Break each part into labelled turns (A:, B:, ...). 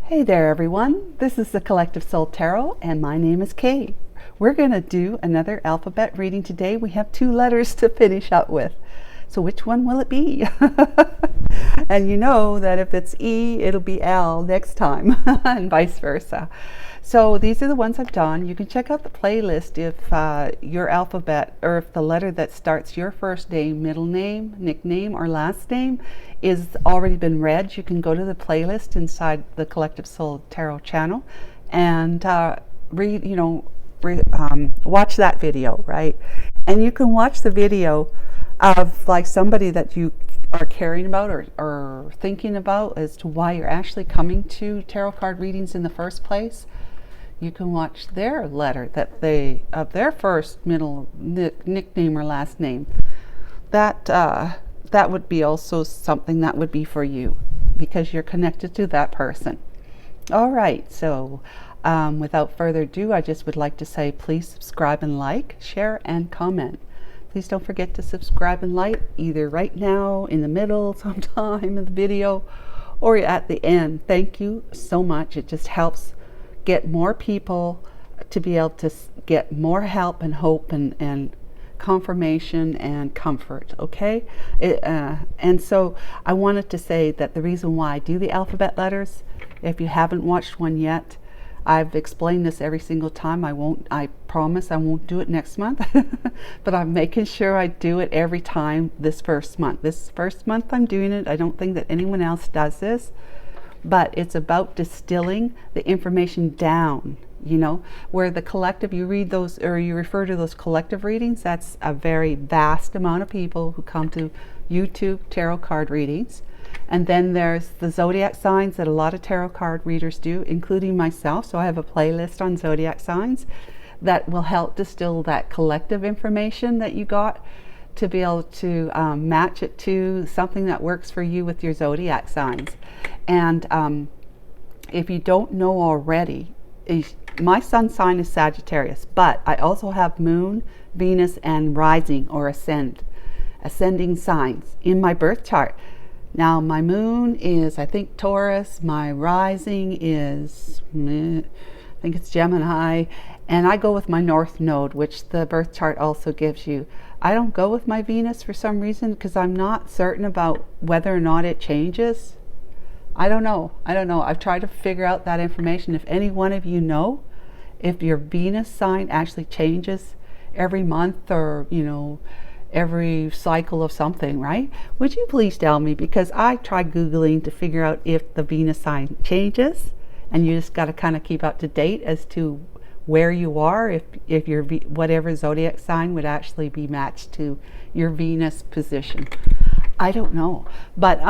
A: Hey there everyone, this is the Collective Soul Tarot and my name is Kay. We're going to do another alphabet reading today. We have 2 letters to finish up with. So which one will it be? And you know that if it's E, it'll be L next time and vice versa. So these are the ones I've done. You can check out the playlist if your alphabet or if the letter that starts your first name, middle name, nickname, or last name is already been read. You can go to the playlist inside the Collective Soul Tarot channel and watch that video, right? And you can watch the video of like somebody that you are caring about or thinking about as to why you're actually coming to tarot card readings in the first place. You can watch their letter that they of their first, middle, nickname or last name. That would be also something that would be for you because you're connected to that person. All right, so without further ado, I just would like to say please subscribe and like, share, and comment. Please don't forget to subscribe and like either right now, in the middle, sometime in the video, or at the end. Thank you so much. It just helps get more people to be able to get more help and hope and confirmation and comfort, okay? And so I wanted to say that the reason why I do the alphabet letters, if you haven't watched one yet, I've explained this every single time. I promise I won't do it next month, but I'm making sure I do it every time this first month. This first month I'm doing it. I don't think that anyone else does this, but it's about distilling the information down, you know, where the collective, you read those or you refer to those collective readings, that's a very vast amount of people who come to YouTube tarot card readings. And then there's the zodiac signs that a lot of tarot card readers do, including myself. So I have a playlist on zodiac signs that will help distill that collective information that you got to be able to match it to something that works for you with your zodiac signs. And if you don't know already, my sun sign is Sagittarius, but I also have moon, Venus, and rising or ascending signs in my birth chart. Now my moon is, I think, Taurus. My rising is, I think it's Gemini. And I go with my North Node, which the birth chart also gives you. I don't go with my Venus for some reason because I'm not certain about whether or not it changes. I don't know. I've tried to figure out that information. If any one of you know if your Venus sign actually changes every month or, you know, every cycle of something, right? Would you please tell me? Because I tried Googling to figure out if the Venus sign changes, and you just got to kind of keep up to date as to where you are, if your whatever zodiac sign would actually be matched to your Venus position. I don't know. But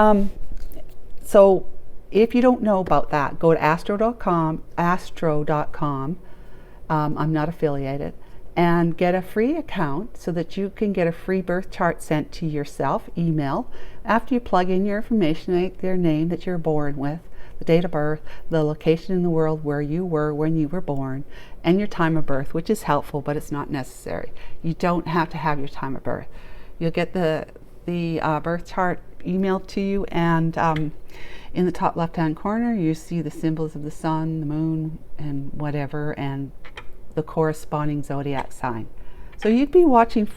A: so if you don't know about that, go to astro.com. I'm not affiliated. And get a free account so that you can get a free birth chart sent to yourself, email, after you plug in your information, like their name that you're born with, the date of birth, the location in the world where you were when you were born, and your time of birth, which is helpful, but it's not necessary. You don't have to have your time of birth. You'll get the birth chart emailed to you, and in the top left-hand corner, you see the symbols of the sun, the moon, and whatever, and the corresponding zodiac sign. So you'd be watching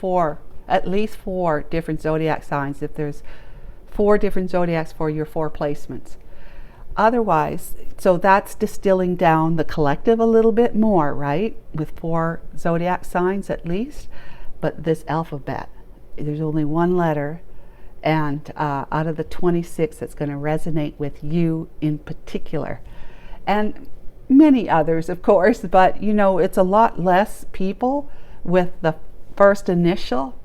A: at least 4 different zodiac signs if there's 4 different zodiacs for your 4 placements. Otherwise, so that's distilling down the collective a little bit more, right? With 4 zodiac signs at least. But this alphabet, there's only 1 letter, and out of the 26 that's going to resonate with you in particular. And many others, of course, but you know, it's a lot less people with the first initial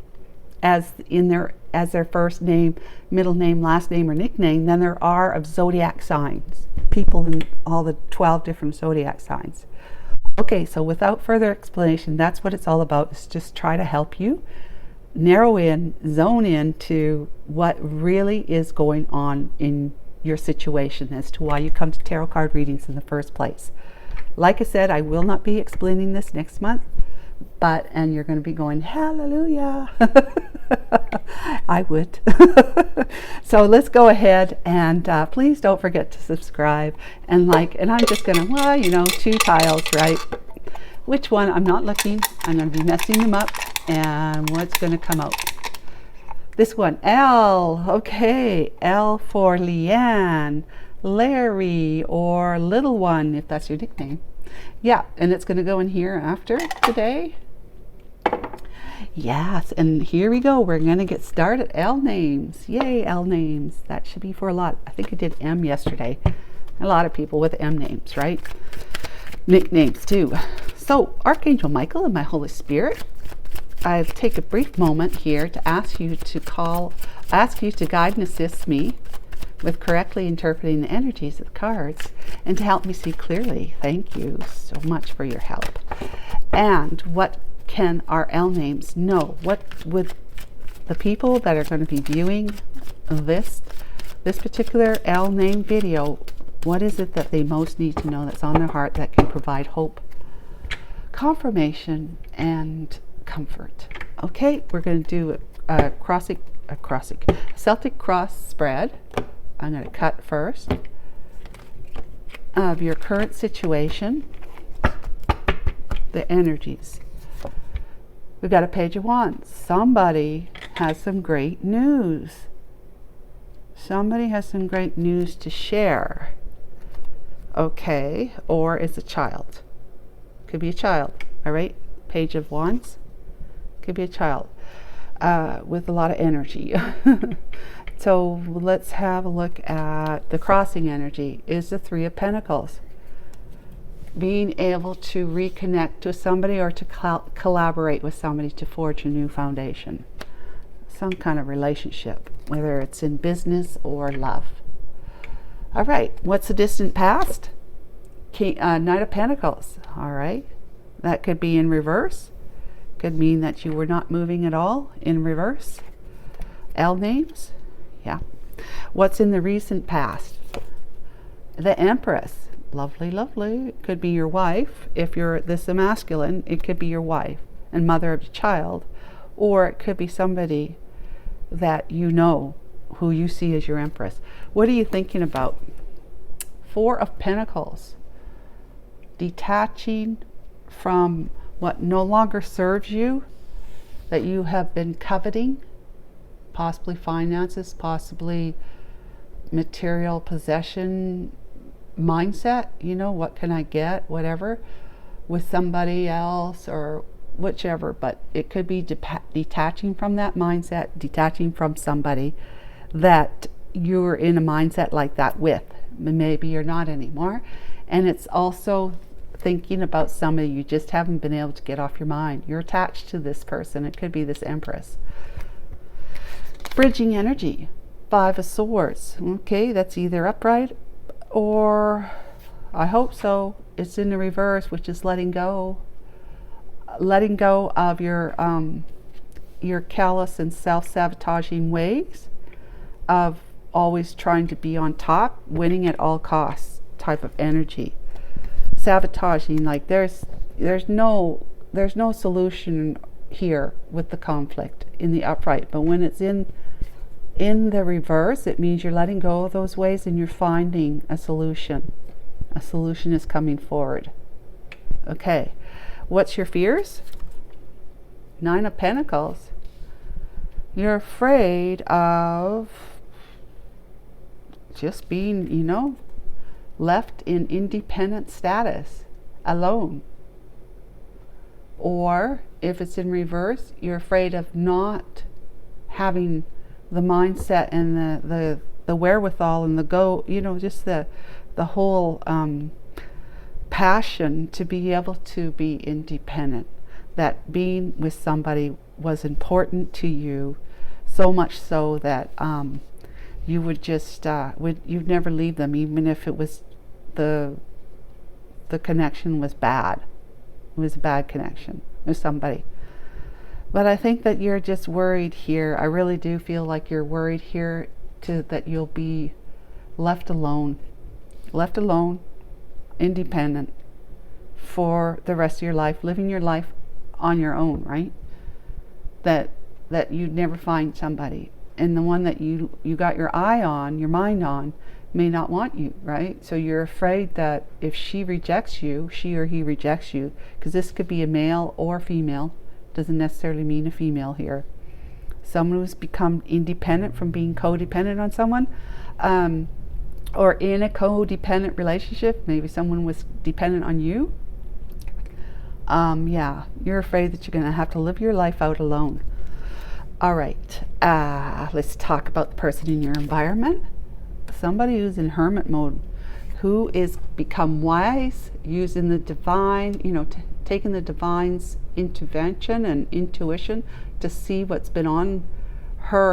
A: as their first name, middle name, last name, or nickname than there are of zodiac signs, people in all the 12 different zodiac signs. Okay, so without further explanation, that's what it's all about, is just try to help you narrow in, zone in to what really is going on in your situation as to why you come to tarot card readings in the first place. Like I said, I will not be explaining this next month. and you're going to be going, hallelujah. I would. So let's go ahead and please don't forget to subscribe and like. And I'm just going to, 2 tiles, right? Which one? I'm not looking. I'm going to be messing them up. And what's going to come out? This one, L. Okay, L for Leanne, Larry, or Little One, if that's your nickname. Yeah, and it's going to go in here after today. Yes, and here we go. We're going to get started. L names. Yay, L names. That should be for a lot. I think I did M yesterday. A lot of people with M names, right? Nicknames too. So, Archangel Michael and my Holy Spirit, I take a brief moment here to ask you to guide and assist me with correctly interpreting the energies of the cards and to help me see clearly. Thank you so much for your help. And what can our L names know? What would the people that are going to be viewing this particular L name video, what is it that they most need to know that's on their heart that can provide hope, confirmation, and comfort? Okay, we're going to do a Celtic cross spread. I'm going to cut first of your current situation, the energies. We've got a Page of Wands. Somebody has some great news. Somebody has some great news to share. Okay, or it's a child. Could be a child, all right? Page of Wands. Could be a child with a lot of energy. So let's have a look at the crossing energy. Is the Three of Pentacles. Being able to reconnect to somebody or to collaborate with somebody to forge a new foundation. Some kind of relationship, whether it's in business or love. All right, what's the distant past? Knight of Pentacles, all right. That could be in reverse. Could mean that you were not moving at all in reverse. L names, yeah. What's in the recent past? The Empress. Lovely, lovely. It could be your wife. If you're this masculine, it could be your wife and mother of your child. Or it could be somebody that you know, who you see as your Empress. What are you thinking about? Four of Pentacles. Detaching from what no longer serves you, that you have been coveting. Possibly finances, possibly material possession mindset, what can I get, whatever, with somebody else or whichever, but it could be detaching from that mindset, detaching from somebody that you're in a mindset like that with. Maybe you're not anymore. And it's also thinking about somebody you just haven't been able to get off your mind. You're attached to this person. It could be this Empress. Bridging energy. Five of Swords. Okay, that's either upright or, I hope so, it's in the reverse, which is letting go of your callous and self-sabotaging ways of always trying to be on top, winning at all costs type of energy. Sabotaging, like there's no solution here with the conflict in the upright, but when it's in the reverse, it means you're letting go of those ways and you're finding a solution. A solution is coming forward. Okay, what's your fears? Nine of Pentacles. You're afraid of just being, left in independent status, alone. Or if it's in reverse, you're afraid of not having the mindset and the wherewithal and the go, just the whole passion to be able to be independent. That being with somebody was important to you, so much so that you would just you'd never leave them, even if it was the connection was bad. It was a bad connection with somebody. But I think that you're just worried here. I really do feel like you're worried here that you'll be left alone, independent for the rest of your life, living your life on your own, right? That you'd never find somebody. And the one that you got your eye on, your mind on, may not want you, right? So you're afraid that if she rejects you, she or he rejects you, because this could be a male or female, doesn't necessarily mean a female here. Someone who's become independent from being codependent on someone, or in a codependent relationship, maybe someone was dependent on you. Yeah, you're afraid that you're going to have to live your life out alone. All right, let's talk about the person in your environment. Somebody who's in hermit mode, who is become wise, using the divine, taking the divine's intervention and intuition to see what's been on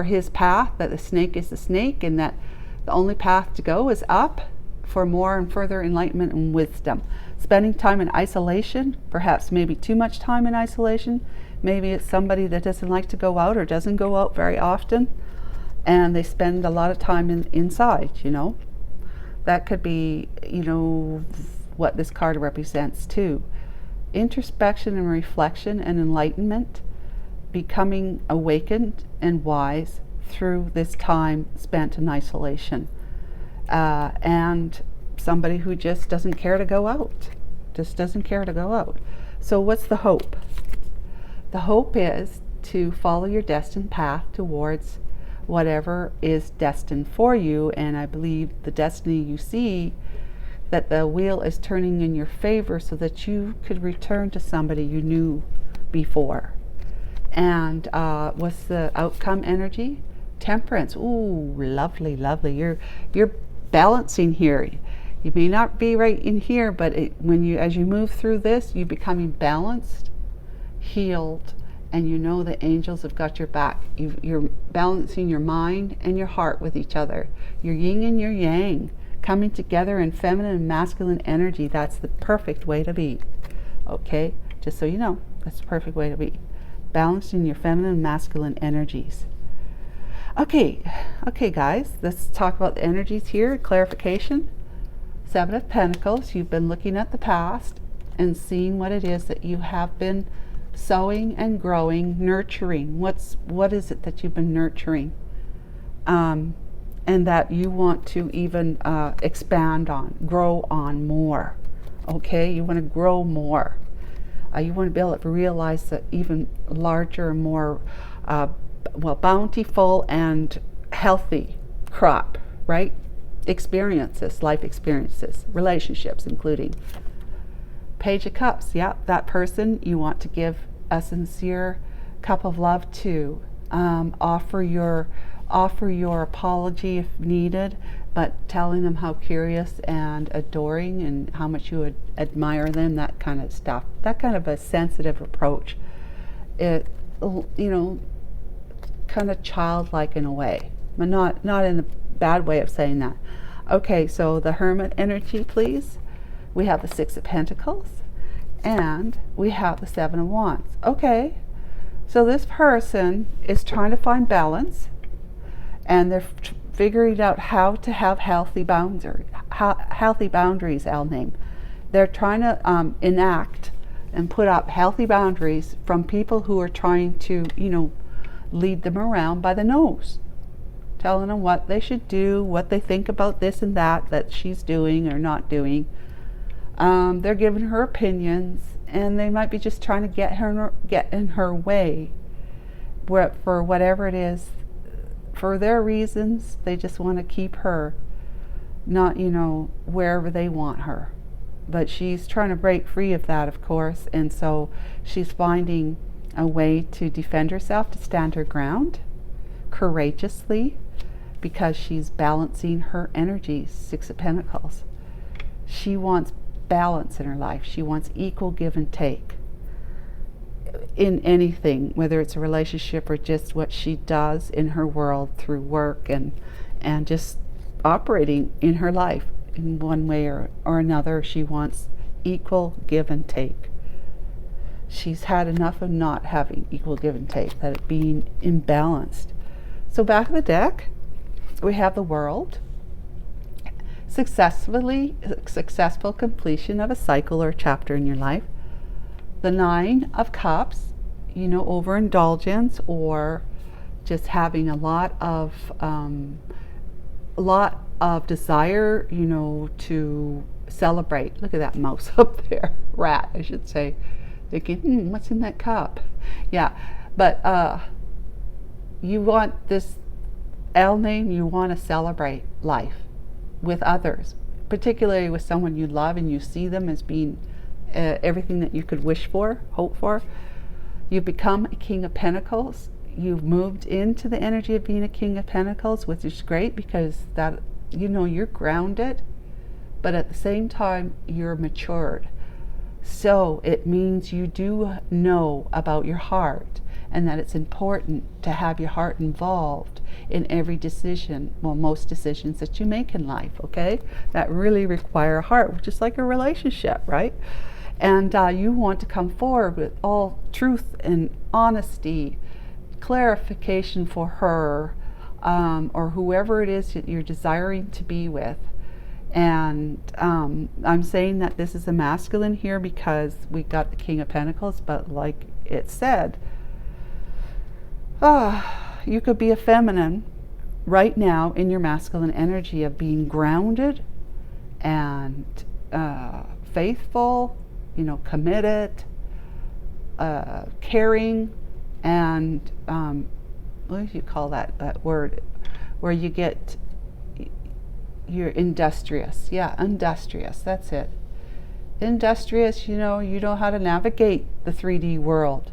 A: his path, that the snake is the snake, and that the only path to go is up for more and further enlightenment and wisdom. Spending time in isolation, perhaps maybe too much time in isolation. Maybe it's somebody that doesn't like to go out or doesn't go out very often, and they spend a lot of time inside, That could be, what this card represents too. Introspection and reflection and enlightenment, becoming awakened and wise through this time spent in isolation. And somebody who just doesn't care to go out. So what's the hope? The hope is to follow your destined path towards whatever is destined for you. And I believe the destiny you see, that the wheel is turning in your favor so that you could return to somebody you knew before. And what's the outcome energy? Temperance. Ooh, lovely, lovely. You're balancing here. You may not be right in here, but as you move through this, you're becoming balanced, healed, and you know the angels have got your back. You're balancing your mind and your heart with each other. Your yin and your yang coming together in feminine and masculine energy. That's the perfect way to be. Okay, just so you know, that's the perfect way to be. Balanced in your feminine and masculine energies. Okay guys, let's talk about the energies here. Clarification. Seven of Pentacles. You've been looking at the past and seeing what it is that you have been sowing and growing, nurturing. What is it that you've been nurturing, and that you want to even expand on, grow on more. Okay, you want to grow more. You want to be able to realize that even larger, more bountiful and healthy crop, right? Experiences, life experiences, relationships, including. Page of Cups. Yeah, that person you want to give a sincere cup of love to. Offer your apology if needed, but telling them how curious and adoring and how much you would admire them, that kind of stuff. That kind of a sensitive approach. It, kind of childlike in a way, but not in a bad way of saying that. Okay, so the Hermit energy, please. We have the Six of Pentacles, and we have the Seven of Wands. Okay, so this person is trying to find balance, and they're figuring out how to have healthy boundaries. I'll name. They're trying to enact and put up healthy boundaries from people who are trying to, lead them around by the nose, telling them what they should do, what they think about this and that she's doing or not doing. They're giving her opinions, and they might be just trying to get in her way, for whatever it is, for their reasons. They just want to keep her not, wherever they want her. But she's trying to break free of that, of course, and so she's finding a way to defend herself, to stand her ground courageously, because she's balancing her energies. Six of Pentacles. She wants balance in her life. She wants equal give and take in anything, whether it's a relationship or just what she does in her world through work and just operating in her life in one way or another. She wants equal give and take. She's had enough of not having equal give and take, that it being imbalanced. So back of the deck, we have the World. Successful completion of a cycle or a chapter in your life. The Nine of Cups, you know, overindulgence, or just having a lot of desire, you know, to celebrate. Look at that mouse up there, rat, I should say. Thinking, what's in that cup? Yeah, but you want this L name, you want to celebrate life with others, particularly with someone you love and you see them as being everything that you could wish for, hope for. You've become a King of Pentacles. You've moved into the energy of being a King of Pentacles, which is great because that, you know, you're grounded, but at the same time you're matured. So it means you do know about your heart, and that it's important to have your heart involved in every decision, well, most decisions that you make in life, okay? That really require a heart, just like a relationship, right? And you want to come forward with all truth and honesty, clarification for her, or whoever it is that you're desiring to be with. And I'm saying that this is a masculine here because we got the King of Pentacles, but like it said, you could be a feminine right now in your masculine energy of being grounded and faithful, you know, committed, caring, and what do you call that word, where you get, you're industrious. Yeah, industrious, that's it. Industrious, you know how to navigate the 3D world.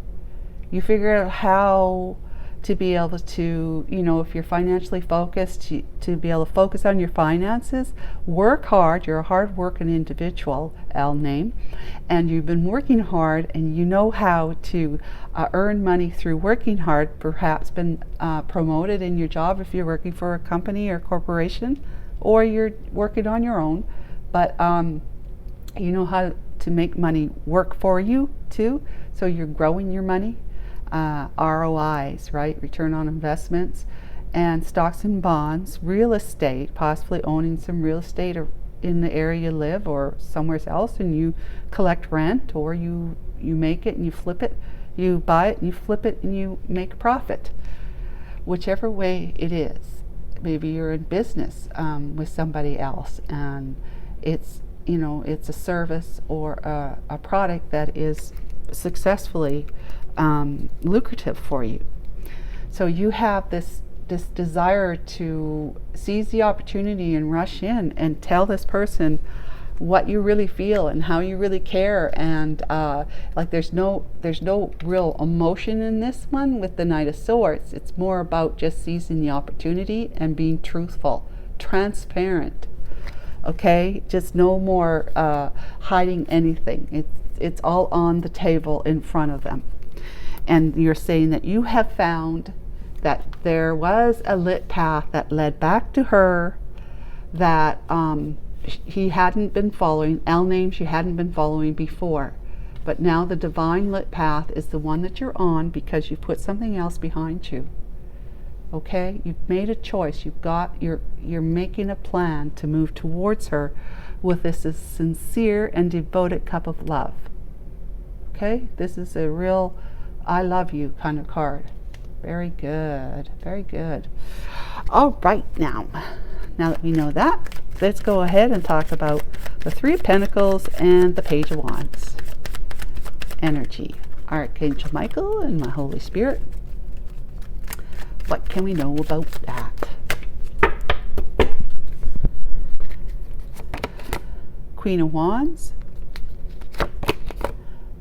A: You figure out how to be able to, you know, if you're financially focused, to be able to focus on your finances, work hard. You're a hard-working individual, L name, and you've been working hard, and you know how to earn money through working hard, perhaps been promoted in your job if you're working for a company or corporation, or you're working on your own, but you know how to make money work for you too, so you're growing your money. ROIs, right? Return on investments, and stocks and bonds, real estate, possibly owning some real estate or in the area you live or somewhere else, and you collect rent, or you make it and you flip it, you buy it and you flip it and you make a profit. Whichever way it is. Maybe you're in business with somebody else, and it's, you know, it's a service or a product that is successfully lucrative for you. So you have this desire to seize the opportunity and rush in and tell this person what you really feel and how you really care, and like there's no real emotion in this one with the Knight of Swords. It's more about just seizing the opportunity and being truthful, transparent, okay? Just no more hiding anything. It's all on the table in front of them. And you're saying that you have found that there was a lit path that led back to her, that he hadn't been following, L names you hadn't been following before. But now the divine lit path is the one that you're on because you put something else behind you. Okay? You've made a choice. You're making a plan to move towards her with this sincere and devoted cup of love. Okay? This is a real I love you kind of card. Very good. Very good. All right, now that we know that, let's go ahead and talk about the Three of Pentacles and the Page of Wands energy. Archangel Michael and my Holy Spirit. What can we know about that? Queen of Wands.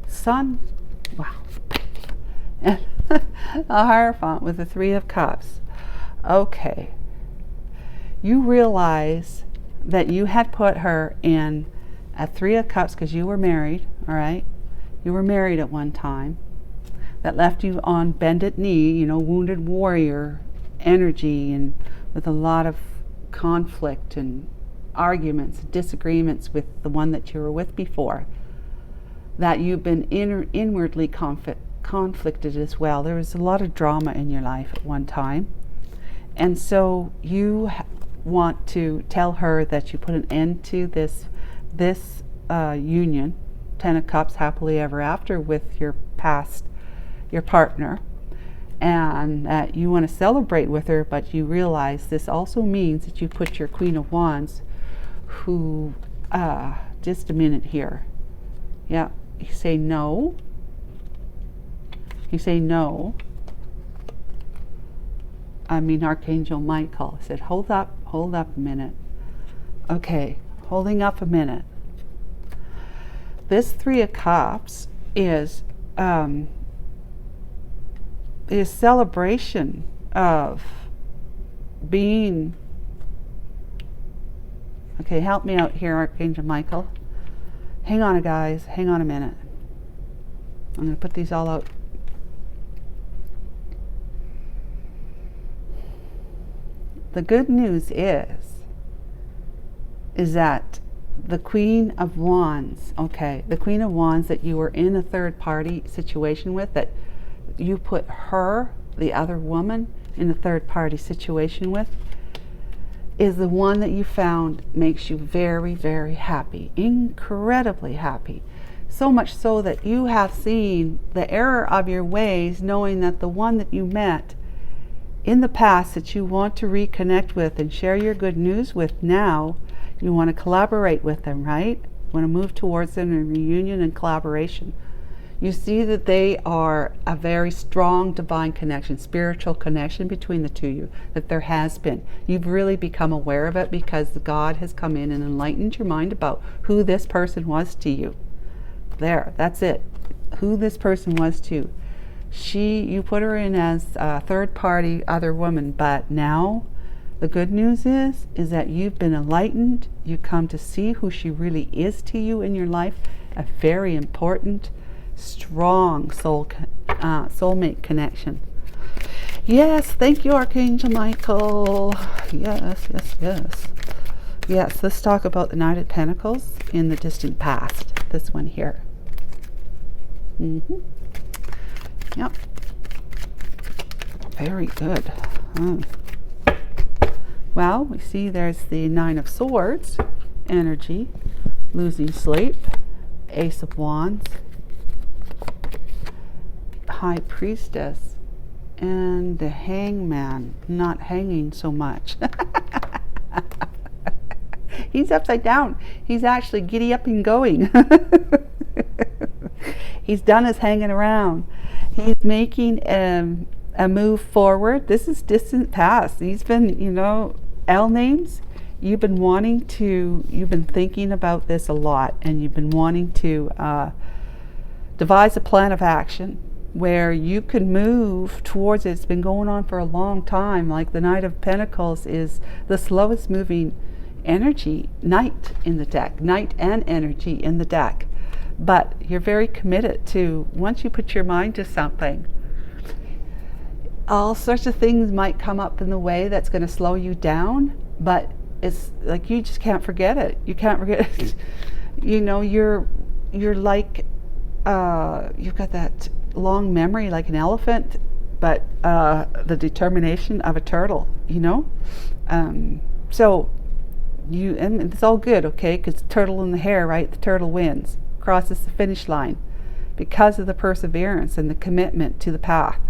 A: Sun. Wow. And a Hierophant with the Three of Cups. Okay. You realize that you had put her in a Three of Cups because you were married, all right? You were married at one time. That left you on bended knee, you know, wounded warrior energy, and with a lot of conflict and arguments, disagreements with the one that you were with before. That you've been inwardly conflicted as well. There was a lot of drama in your life at one time. And so you want to tell her that you put an end to this union, Ten of Cups, happily ever after with your partner, and that you want to celebrate with her, but you realize this also means that you put your Queen of Wands, who, just a minute here. Yeah, you say no. You say no. I mean, Archangel Michael said, hold up a minute. Okay, holding up a minute. This Three of Cups is celebration of being. Okay, help me out here, Archangel Michael. Hang on, guys. Hang on a minute. I'm going to put these all out. The good news is that the Queen of Wands, okay, the Queen of Wands that you were in a third party situation with, that you put her, the other woman, in a third party situation with, is the one that you found makes you very, very happy, incredibly happy. So much so that you have seen the error of your ways, knowing that the one that you met in the past that you want to reconnect with and share your good news with now, you want to collaborate with them, right? You want to move towards them in reunion and collaboration. You see that they are a very strong divine connection, spiritual connection between the two of you, that there has been. You've really become aware of it because God has come in and enlightened your mind about who this person was to you. There, that's it. Who this person was to you. You put her in as a third party other woman, but now the good news is that you've been enlightened. You come to see who she really is to you in your life. A very important, strong soulmate connection. Yes, thank you, Archangel Michael. Yes, yes, yes. Yes, let's talk about the Knight of Pentacles in the distant past. This one here. Yep. Very good. Well, we see there's the Nine of Swords energy, losing sleep, Ace of Wands, High Priestess, and the Hangman, not hanging so much. He's upside down. He's actually giddy up and going. He's done his hanging around. He's making a move forward. This is distant past. He's been, L names. You've been thinking about this a lot, and you've been wanting to devise a plan of action where you can move towards it. It's been going on for a long time. Like the Knight of Pentacles is the slowest moving energy, knight in the deck, knight and energy in the deck. But you're very committed to, once you put your mind to something, all sorts of things might come up in the way that's going to slow you down, but it's like you just can't forget it. You can't forget it. You're like, you've got that long memory like an elephant, but the determination of a turtle, So and it's all good, okay, because turtle in the hair, right? The turtle wins, crosses the finish line because of the perseverance and the commitment to the path.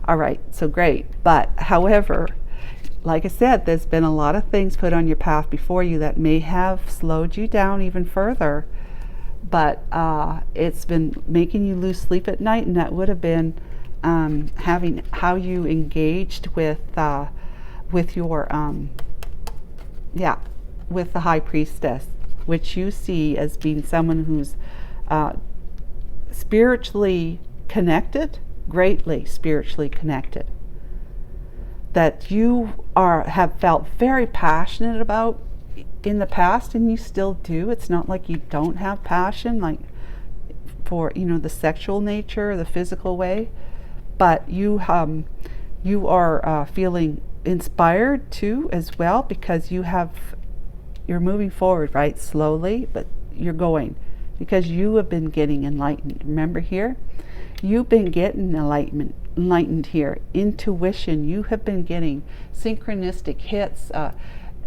A: All right, so great. But however, like I said, there's been a lot of things put on your path before you that may have slowed you down even further, but it's been making you lose sleep at night, and that would have been having how you engaged with your with the High Priestess, which you see as being someone who's spiritually connected, greatly spiritually connected, that you have felt very passionate about in the past, and you still do. It's not like you don't have passion, like for the sexual nature, the physical way, but you are feeling inspired too as well, because you're moving forward, right? Slowly, but you're going, because you have been getting enlightened. Remember here, you've been getting enlightened here. Intuition, you have been getting synchronistic hits,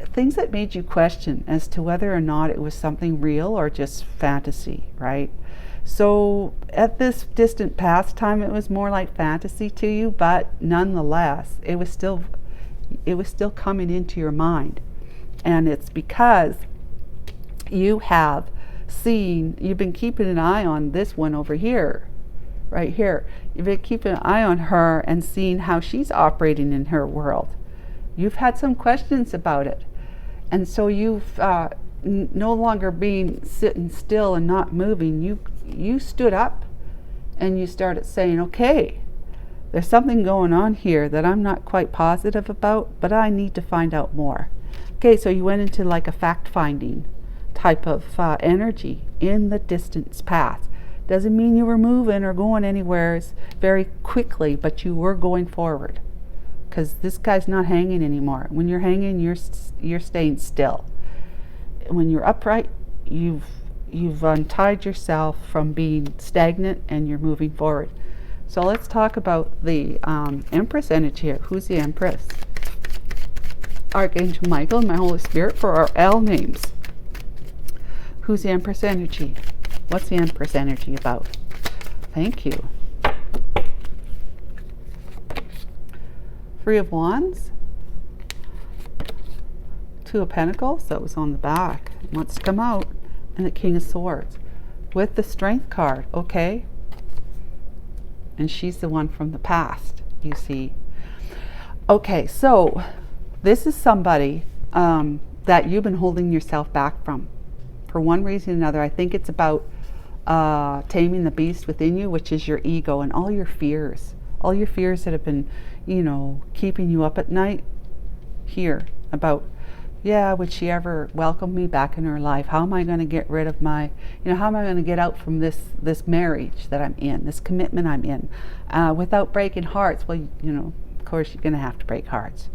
A: things that made you question as to whether or not it was something real or just fantasy, right? So at this distant past time, it was more like fantasy to you, but nonetheless, it was still coming into your mind. And it's because you've been keeping an eye on this one over here, right here. You've been keeping an eye on her and seeing how she's operating in her world. You've had some questions about it. And so you've no longer being sitting still and not moving. You stood up and you started saying, okay, there's something going on here that I'm not quite positive about, but I need to find out more. Okay, so you went into like a fact-finding type of energy in the distance past. Doesn't mean you were moving or going anywhere very quickly, but you were going forward. Because this guy's not hanging anymore. When you're hanging, you're staying still. When you're upright, you've untied yourself from being stagnant and you're moving forward. So let's talk about the Empress energy here. Who's the Empress? Archangel Michael and my Holy Spirit for our L names. Who's the Empress energy? What's the Empress energy about? Thank you. Three of Wands. Two of Pentacles, that was on the back. It wants to come out. And the King of Swords. With the Strength card, okay? And she's the one from the past, you see. Okay, so this is somebody that you've been holding yourself back from. For one reason or another. I think it's about taming the beast within you, which is your ego and all your fears. All your fears that have been, keeping you up at night. Here, about, yeah, would she ever welcome me back in her life? How am I going to get rid of my, how am I going to get out from this marriage that I'm in, this commitment I'm in, without breaking hearts? Well, of course you're going to have to break hearts.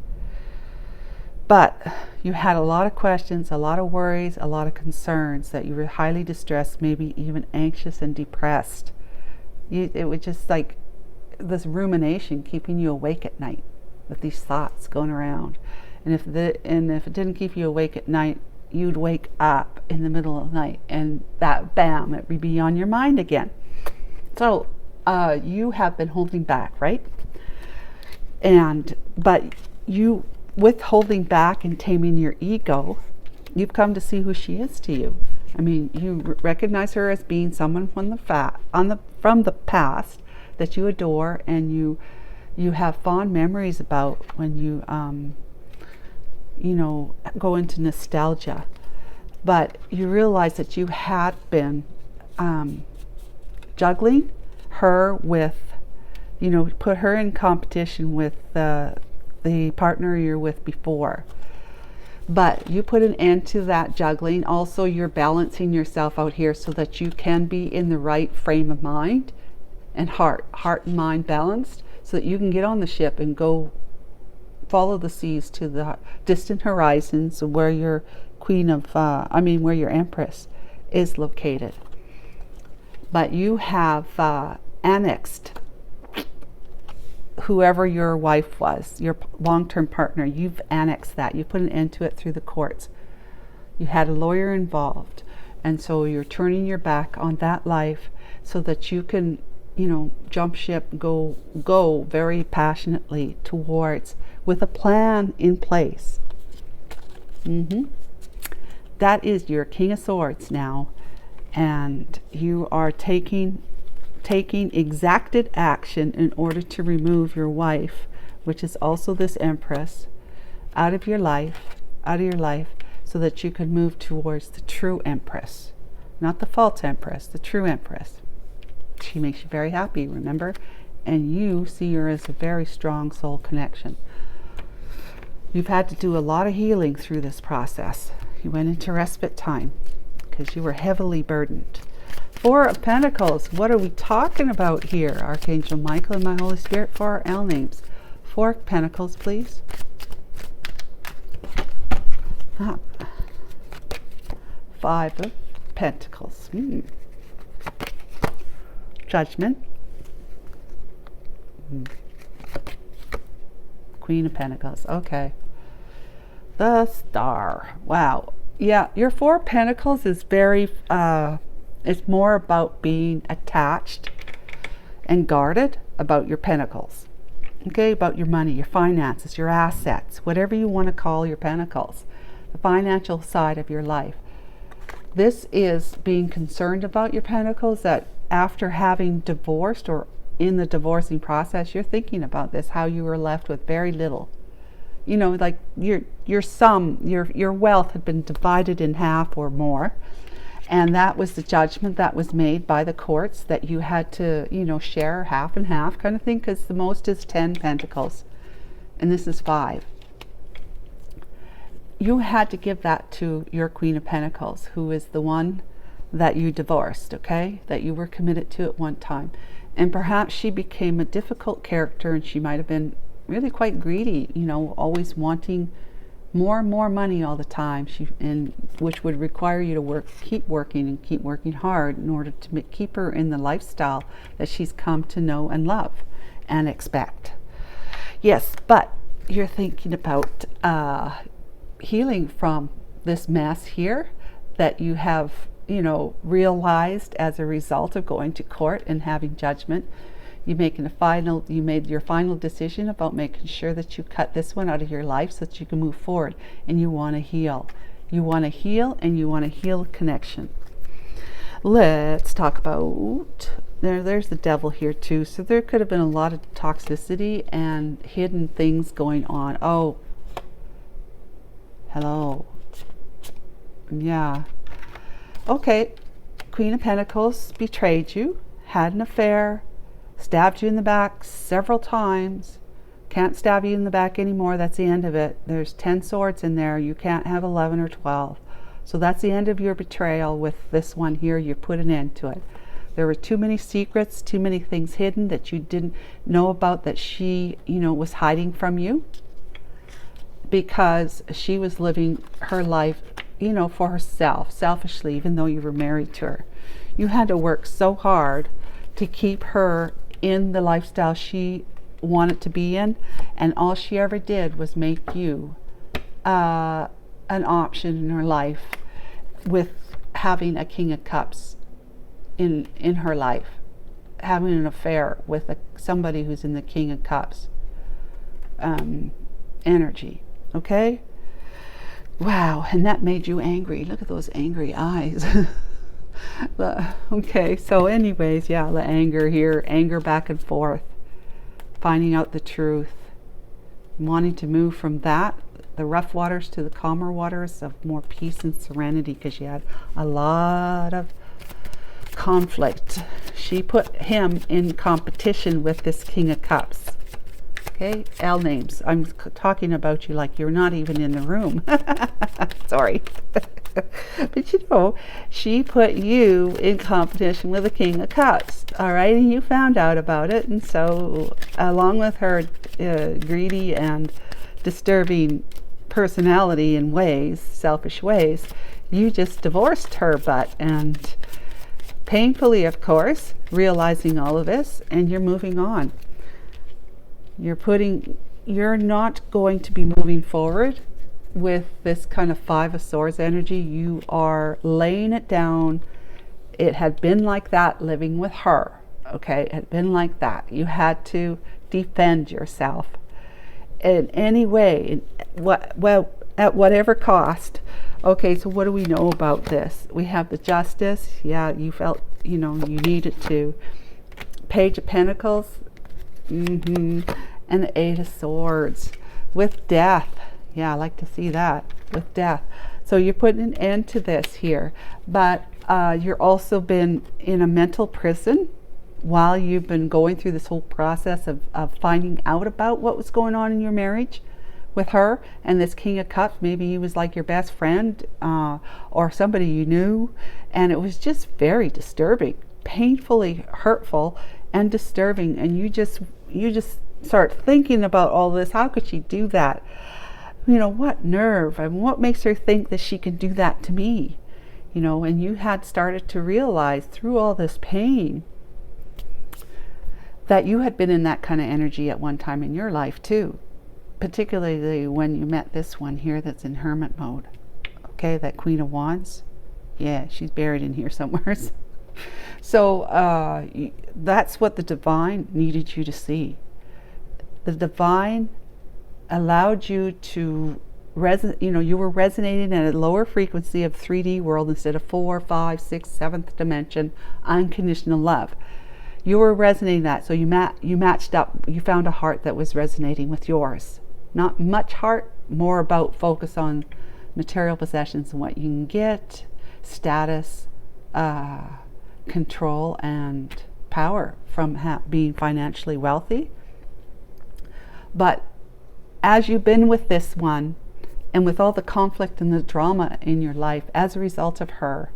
A: But you had a lot of questions, a lot of worries, a lot of concerns, that you were highly distressed, maybe even anxious and depressed. It was just like this rumination keeping you awake at night with these thoughts going around. And if it didn't keep you awake at night, you'd wake up in the middle of the night and that, bam, it would be on your mind again. So you have been holding back, right? But you, with holding back and taming your ego, you've come to see who she is to you. I mean, you recognize her as being someone from the past that you adore, and you have fond memories about when you go into nostalgia. But you realize that you had been juggling her with, put her in competition with the partner you're with before. But you put an end to that juggling. Also, you're balancing yourself out here so that you can be in the right frame of mind and heart and mind balanced, so that you can get on the ship and go follow the seas to the distant horizons where your where your Empress is located. But you have annexed whoever your wife was, your long-term partner. You've annexed that. You put an end to it through the courts. You had a lawyer involved, and so you're turning your back on that life so that you can, jump ship, go very passionately towards, with a plan in place. That is your King of Swords now, and you are taking exacted action in order to remove your wife, which is also this Empress, out of your life, so that you can move towards the true Empress, not the false Empress, the true Empress. She makes you very happy, remember? And you see her as a very strong soul connection. You've had to do a lot of healing through this process. You went into respite time because you were heavily burdened. Four of Pentacles. What are we talking about here? Archangel Michael and my Holy Spirit for our L names. Four of Pentacles, please. Five of Pentacles. Judgment. Queen of Pentacles. Okay. The Star. Wow. Yeah, your Four of Pentacles is very, it's more about being attached and guarded about your pentacles. Okay, about your money, your finances, your assets, whatever you want to call your pentacles, the financial side of your life. This is being concerned about your pentacles, that after having divorced or in the divorcing process, you're thinking about this, how you were left with very little. You know, like your wealth had been divided in half or more. And that was the judgment that was made by the courts, that you had to, you know, share half and half kind of thing, because the most is 10 pentacles. And this is 5. You had to give that to your Queen of Pentacles, who is the one that you divorced, okay? That you were committed to at one time. And perhaps she became a difficult character, and she might have been really quite greedy, you know, always wanting more and more money all the time, which would require you to keep working hard in order to keep her in the lifestyle that she's come to know and love and expect. Yes, but you're thinking about healing from this mess here that you have, you know, realized as a result of going to court and having judgment. You made your final decision about making sure that you cut this one out of your life so that you can move forward, and you want to heal. You want to heal, and you want to heal connection. Let's talk about, there's the Devil here too. So there could have been a lot of toxicity and hidden things going on. Oh, hello. Yeah. Okay. Queen of Pentacles betrayed you, had an affair, stabbed you in the back several times. Can't stab you in the back anymore. That's the end of it. There's 10 swords in there. You can't have 11 or 12. So that's the end of your betrayal with this one here. You put an end to it. There were too many secrets, too many things hidden that you didn't know about, that she, you know, was hiding from you, because she was living her life, you know, for herself, selfishly, even though you were married to her. You had to work so hard to keep her in the lifestyle she wanted to be in, and all she ever did was make you an option in her life, with having a King of Cups in her life, having an affair with somebody who's in the King of Cups energy. Okay, wow. And that made you angry. Look at those angry eyes. Okay, so anyways, yeah, the anger here, anger back and forth, finding out the truth, wanting to move from that, the rough waters, to the calmer waters of more peace and serenity, because you had a lot of conflict. She put him in competition with this King of Cups. Okay, L names. I'm talking about you like you're not even in the room. Sorry. But you know, she put you in competition with the King of Cups, all right? And you found out about it, and so along with her greedy and disturbing personality in ways, selfish ways, you just divorced her butt, and painfully, of course, realizing all of this, and you're moving on. You're not going to be moving forward with this kind of Five of Swords energy. You are laying it down. It had been like that living with her. Okay, it had been like that. You had to defend yourself in any way, at whatever cost. Okay, so what do we know about this? We have the Justice. Yeah, you felt, you know, you needed to. Page of Pentacles. And the Eight of Swords with death. Yeah, I like to see that, with death. So you're putting an end to this here, but you're also been in a mental prison while you've been going through this whole process of finding out about what was going on in your marriage with her and this King of Cups. Maybe he was like your best friend or somebody you knew, and it was just very disturbing, painfully hurtful and disturbing. And you just start thinking about all this. How could she do that? You know, what nerve, and what makes her think that she can do that to me? You know, and you had started to realize through all this pain that you had been in that kind of energy at one time in your life too. particularly when you met this one here that's in hermit mode. Okay, that Queen of Wands. Yeah, she's buried in here somewhere. So that's what the divine needed you to see. The divine allowed you to you were resonating at a lower frequency of 3D world instead of 4, 5, 6, 7th dimension unconditional love. You were resonating that, so you matched up. You found a heart that was resonating with yours. Not much heart, more about focus on material possessions and what you can get, status, control, and power from being financially wealthy. But as you've been with this one, and with all the conflict and the drama in your life as a result of her,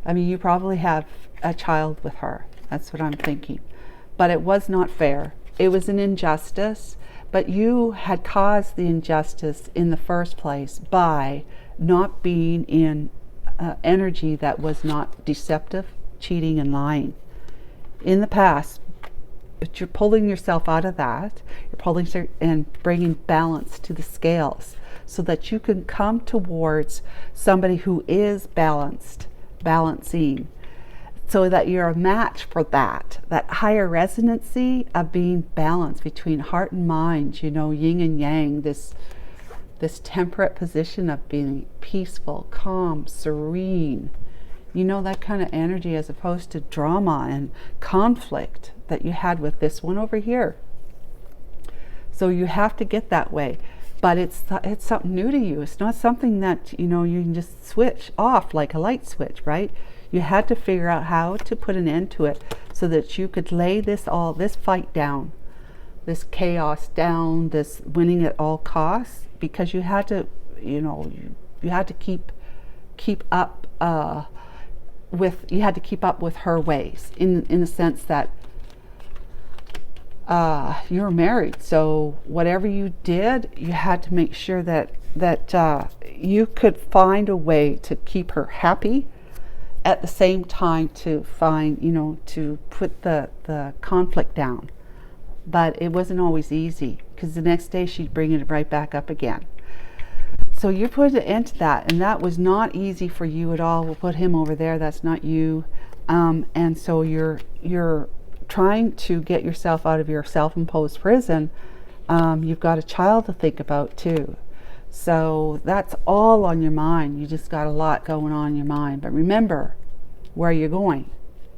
A: I mean, you probably have a child with her. That's what I'm thinking. But it was not fair. It was an injustice, but you had caused the injustice in the first place by not being in energy that was not deceptive, cheating, and lying in the past. But you're pulling yourself out of that. You're pulling and bringing balance to the scales so that you can come towards somebody who is balancing, so that you're a match for that higher resonancy of being balanced between heart and mind, yin and yang, this temperate position of being peaceful, calm, serene, that kind of energy, as opposed to drama and conflict that you had with this one over here. So you have to get that way, but it's something new to you. It's not something that you can just switch off like a light switch, right? You had to figure out how to put an end to it so that you could lay this fight down, this chaos down, this winning at all costs, because you had to, you had to keep up with her ways, in the sense that you were married, so whatever you did, you had to make sure that you could find a way to keep her happy, at the same time to find, to put the conflict down. But it wasn't always easy, because the next day she'd bring it right back up again. So you put an end to that, and that was not easy for you at all. We'll put him over there. That's not you. And so you're trying to get yourself out of your self-imposed prison. You've got a child to think about too. So that's all on your mind. You just got a lot going on in your mind. But remember where you're going.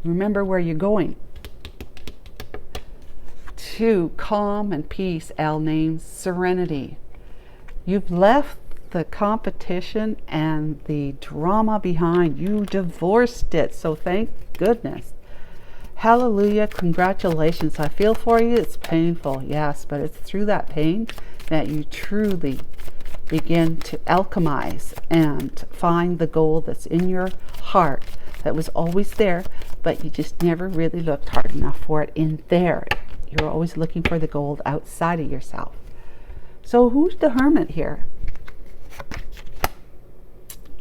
A: Remember where you're going. To calm and peace, L names serenity. You've left the competition and the drama behind. You divorced it. So thank goodness. Hallelujah. Congratulations. I feel for you. It's painful, yes, but it's through that pain that you truly begin to alchemize and find the gold that's in your heart that was always there, but you just never really looked hard enough for it in there. You're always looking for the gold outside of yourself. So who's the hermit here?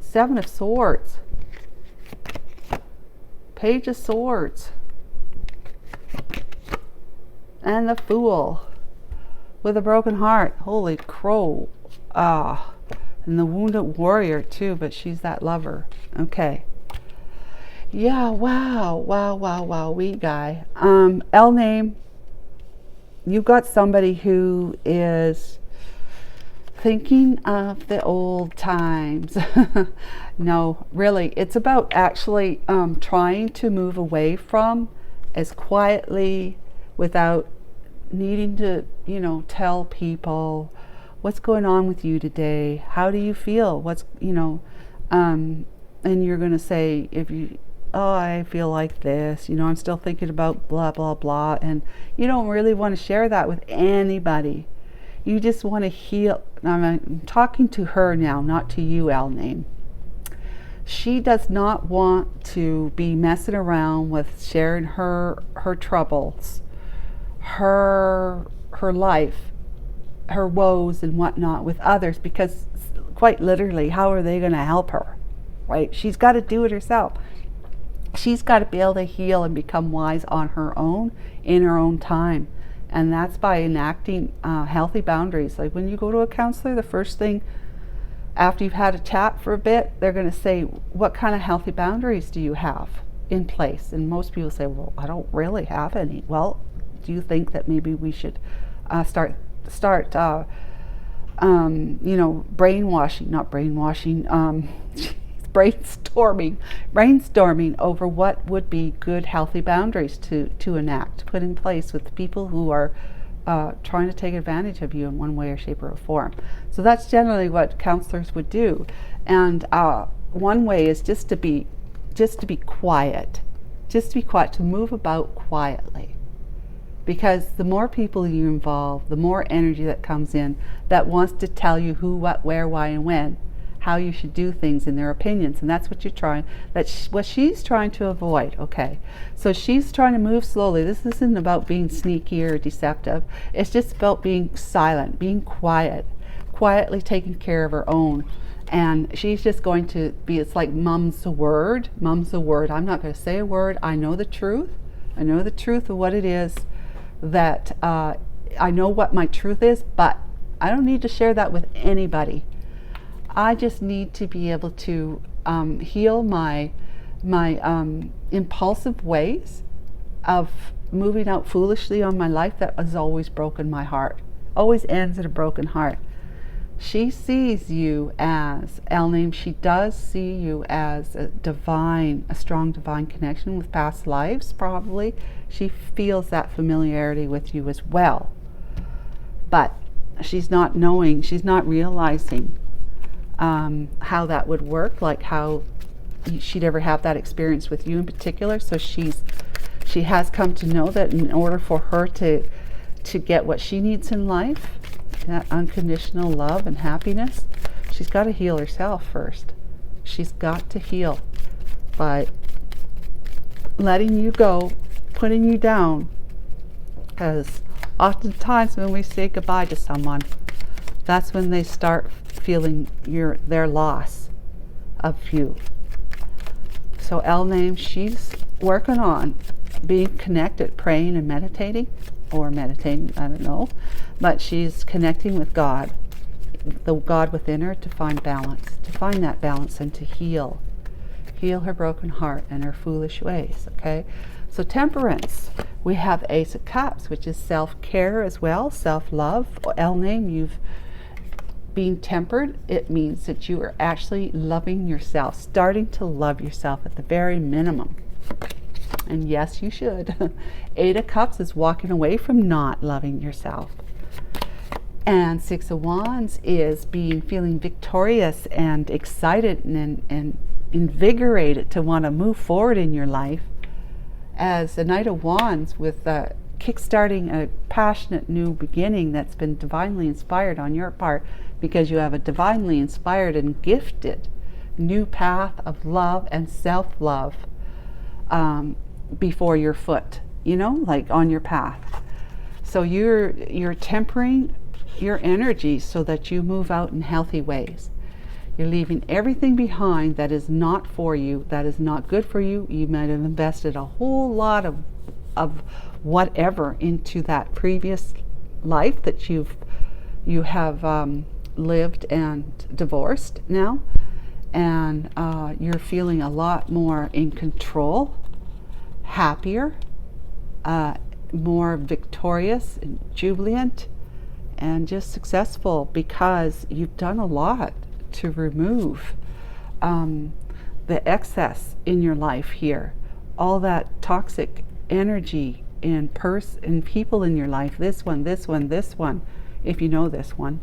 A: 7 of Swords. Page of Swords. And the Fool. With a broken heart. Holy crow. And the Wounded Warrior too, but she's that lover. Okay. Yeah, wow, wee guy. L name. You've got somebody who is thinking of the old times. No, really, it's about actually trying to move away from, as quietly, without needing to, tell people what's going on with you today. How do you feel? What's, and you're going to say, I feel like this, I'm still thinking about blah, blah, blah. And you don't really want to share that with anybody. You just want to heal. I'm talking to her now, not to you, L name. She does not want to be messing around with sharing her troubles, her life, her woes and whatnot with others, because quite literally, how are they going to help her, right? She's got to do it herself. She's got to be able to heal and become wise on her own, in her own time. And that's by enacting healthy boundaries. Like when you go to a counselor, the first thing after you've had a chat for a bit, they're going to say, what kind of healthy boundaries do you have in place? And most people say, well, I don't really have any. Well, do you think that maybe we should start brainstorming over what would be good healthy boundaries to enact, to put in place with people who are trying to take advantage of you in one way or shape or form. So that's generally what counselors would do. And one way is just to be quiet, to move about quietly. Because the more people you involve, the more energy that comes in that wants to tell you who, what, where, why, and when, how you should do things in their opinions. And that's what you're trying, what she's trying to avoid. Okay, so she's trying to move slowly. This isn't about being sneaky or deceptive. It's just about being silent, being quietly taking care of her own. And she's just going to be, it's like mum's the word. I'm not going to say a word. I know the truth. I know the truth of what it is that I know what my truth is, but I don't need to share that with anybody. I just need to be able to heal my impulsive ways of moving out foolishly on my life that has always broken my heart, always ends in a broken heart. She sees you as, Elname, she does see you as a strong divine connection with past lives, probably. She feels that familiarity with you as well. But she's not realizing how that would work, like how she'd ever have that experience with you in particular. So she has come to know that in order for her to get what she needs in life, that unconditional love and happiness, she's got to heal herself first. She's got to heal by letting you go, putting you down, because oftentimes when we say goodbye to someone, that's when they start feeling their loss of you. So Elname, she's working on being connected, praying and meditating, I don't know, but she's connecting with God, the God within her, to find that balance and to heal her broken heart and her foolish ways. Okay, so temperance, we have Ace of Cups, which is self-care as well, self-love. Elname, you've been tempered. It means that you are actually loving yourself, starting to love yourself at the very minimum. And yes, you should. Eight of Cups is walking away from not loving yourself. And Six of Wands is feeling victorious and excited and invigorated to want to move forward in your life. As the Knight of Wands, with kickstarting a passionate new beginning that's been divinely inspired on your part, because you have a divinely inspired and gifted new path of love and self-love before your foot, like on your path. So you're tempering your energy so that you move out in healthy ways. You're leaving everything behind that is not for you, that is not good for you. You might have invested a whole lot of whatever into that previous life that you have lived and divorced now, and you're feeling a lot more in control, happier, more victorious and jubilant, and just successful, because you've done a lot to remove the excess in your life here, all that toxic energy and people in your life, this one, if you know this one.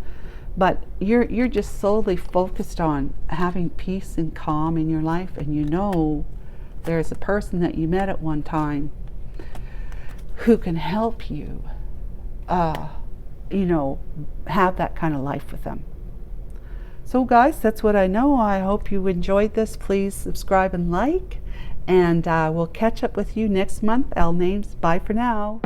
A: But you're just solely focused on having peace and calm in your life, and there's a person that you met at one time who can help you have that kind of life with them. So guys, that's what I know. I hope you enjoyed this. Please subscribe and like, and we'll catch up with you next month. Elnames, bye for now.